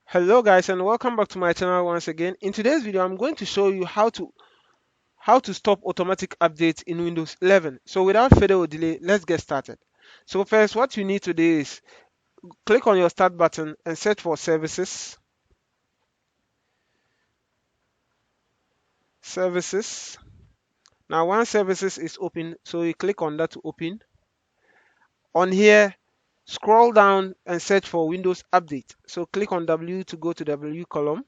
Hello guys, and welcome back to my channel once again. In today's video I'm going to show you how to stop automatic updates in Windows 11. So without further delay, let's get started. So first, what you need to do is click on your start button and search for services. Now once services is open, so you click on that to open. On here, scroll down and search for Windows Update. So click on W to go to W column,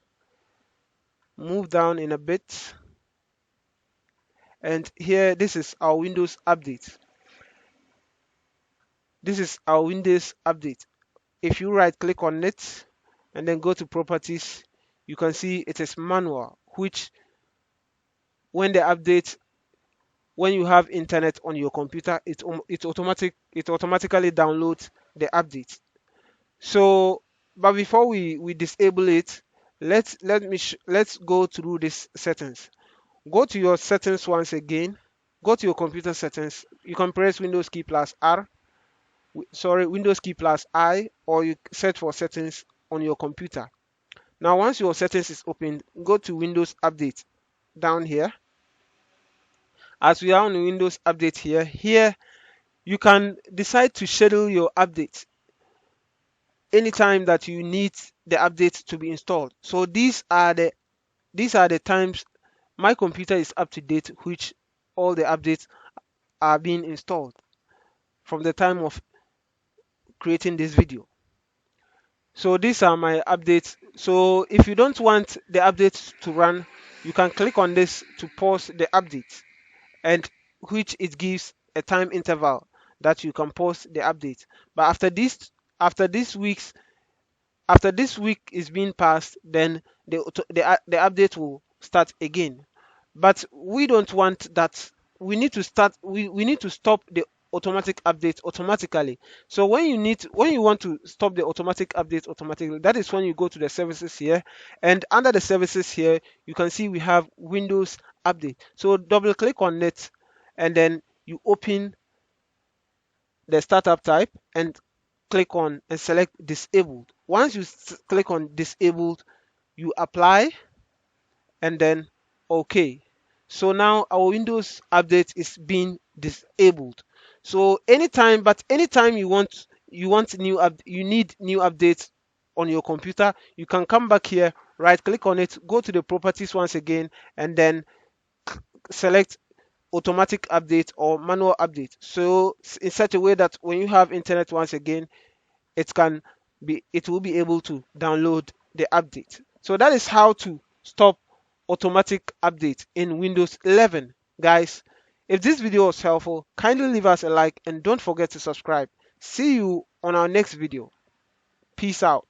move down in a bit, and here this is our Windows Update. This is our Windows Update. If you right click on it and then go to properties, you can see it is manual, which when the update, when you have internet on your computer, it automatically downloads the update. So but before we disable it, let's go through this settings. Go to your settings once again, go to your computer settings. You can press Windows key plus R, Windows key plus I, or you search for settings on your computer. Now once your settings is open, go to Windows Update down here. As we are on Windows Update here you can decide to schedule your update anytime that you need the update to be installed. So these are the times my computer is up to date, which all the updates are being installed from the time of creating this video. So these are my updates. So if you don't want the updates to run, you can click on this to pause the update, and which it gives a time interval that you can pause the update. But after this week is being passed, then the update will start again. But we don't want that. We need to stop the automatic update automatically. So when you want to stop the automatic update automatically, that is when you go to the services here, and under the services here you can see we have Windows Update. So double click on it and then you open the startup type and click on and select disabled. Once you click on disabled, you apply and then OK. So now our Windows Update is being disabled. So anytime you need new updates on your computer, you can come back here, right click on it, go to the properties once again, and then select automatic update or manual update. So in such a way that when you have internet once again, it will be able to download the update. So that is how to stop automatic update in Windows 11. Guys, if this video was helpful, kindly leave us a like and don't forget to subscribe. See you on our next video. Peace out.